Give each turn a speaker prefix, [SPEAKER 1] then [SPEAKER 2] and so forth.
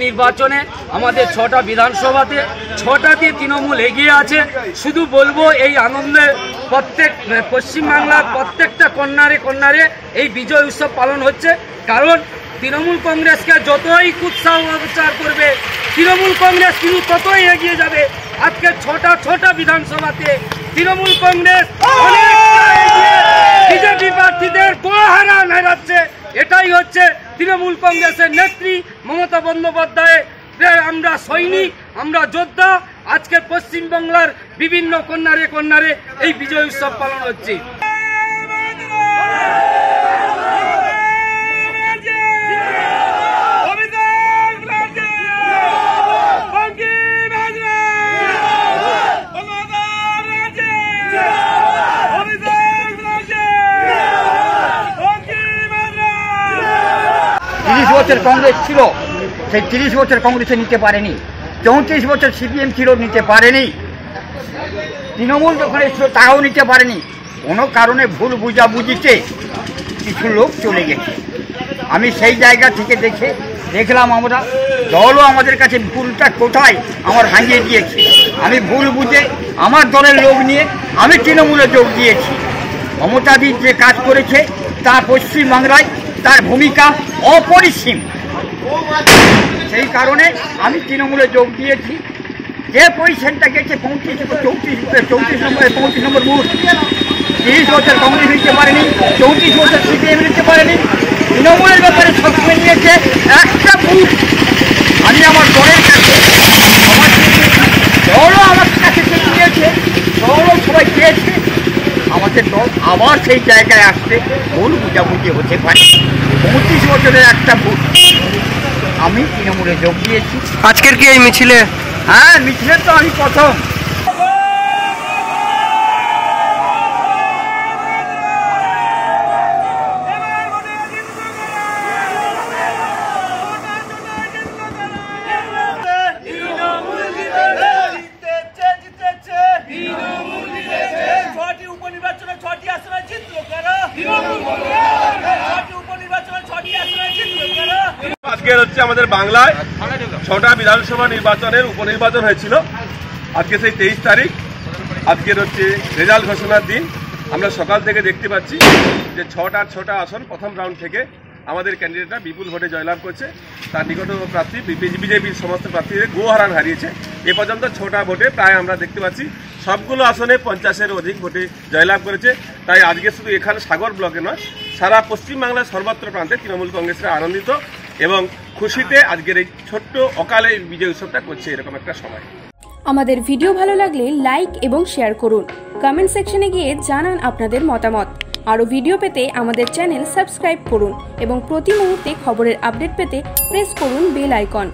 [SPEAKER 1] নির্বাচনে আমাদের 6টা বিধানসভাতে 6টাতে তৃণমূল এগিয়ে আছে। শুধু বলবো এই আনন্দে প্রত্যেক পশ্চিমবাংলার প্রত্যেকটা কর্নারে কর্নারে এই বিজয় উৎসব পালন হচ্ছে। কারণ তৃণমূল কংগ্রেসকে যতই উৎসাহ করবে তৃণমূল কংগ্রেস কিন্তু ততই এগিয়ে যাবে। আজকে 6টা বিধানসভাতে তৃণমূল কংগ্রেস বিজেপি প্রার্থীদের গোহারা নাড়াচ্ছে। এটাই হচ্ছে তৃণমূল কংগ্রেসের নেত্রী মমতা বন্দ্যোপাধ্যায়। আমরা সৈনিক, আমরা যোদ্ধা। আজকে পশ্চিমবাংলার বিভিন্ন কর্নারে কর্নারে এই বিজয় উৎসব পালন হচ্ছে।
[SPEAKER 2] কংগ্রেস ছিল, সেই 30 বছর কংগ্রেসে নিতে পারেনি। 34 বছর সিপিএম ছিল, নিতে পারেনি। তৃণমূল যখন ছিল তাও নিতে পারেনি। কোনো কারণে ভুল বুঝাবুঝিতে কিছু লোক চলে গেছে। আমি সেই জায়গা থেকে দেখলাম আমরা দলও আমাদের কাছে ভুলটা কোথায় আমার ভাঙিয়ে দিয়েছে। আমি ভুল বুঝে আমার দলের লোক নিয়ে আমি তৃণমূলে যোগ দিয়েছি। মমতাদি যে কাজ করেছে তা পশ্চিমবাংলায় তার ভূমিকা অপরিসীম। সেই কারণে আমি তৃণমূলে যোগ দিয়েছি। যে পজিশনটা গেছে 34 নম্বর বুথ, 30 বছর কংগ্রেস নিতে পারেনি, 34 বছর সিপিএম নিতে পারেনি। তৃণমূলের ব্যাপারে সবসময় নিয়েছে একটা বুথ। আমি আমার দলের কাছে, আমার দলও আমার কাছে নিয়েছে, দলও সবাই চেয়েছে। আমাদের দল আবার সেই জায়গায় আসতে ভুল বুঝাবুঝি হতে পারে। 35 বছরের একটা ভুল আমি তৃণমূলে যোগ দিয়েছি।
[SPEAKER 3] আজকের কি এই মিছিলে?
[SPEAKER 2] হ্যাঁ, মিছিলের তো আমি প্রথম।
[SPEAKER 4] আজকে হচ্ছে আমাদের বাংলায় 6টা বিধানসভা নির্বাচনের উপনির্বাচন হয়েছিল। আজকে সেই 23 তারিখ, আজকের হচ্ছে রেজাল্ট ঘোষণার দিন। আমরা সকাল থেকে দেখতে পাচ্ছি যে 6টা আসন প্রথম রাউন্ড থেকে আমাদের ক্যান্ডিডেটরা বিপুল ভোটে জয়লাভ করছে। তার নিকটতম প্রার্থী বিজেপির সমস্ত প্রার্থীদের গোহারান হারিয়েছে। এ পর্যন্ত 6টা ভোটে প্রায় আমরা দেখতে পাচ্ছি সবগুলো আসনে 50-এর অধিক ভোটে জয়লাভ করেছে। তাই আজকে শুধু এখানে সাগর ব্লকে নয়, সারা পশ্চিমবাংলার সর্বত্র প্রান্তে তৃণমূল কংগ্রেসরা আনন্দিত এবং খুশিতে আজকের এই ছোট্ট অকালে বিজয় উৎসবটা করছে এরকম একটা সময়।
[SPEAKER 5] আমাদের ভিডিও ভালো লাগলে লাইক এবং শেয়ার করুন। কমেন্ট সেকশনে গিয়ে জানান আপনাদের মতামত। আরও ভিডিও পেতে আমাদের চ্যানেল সাবস্ক্রাইব করুন এবং প্রতি মুহূর্তে খবরের আপডেট পেতে প্রেস করুন বেল আইকন।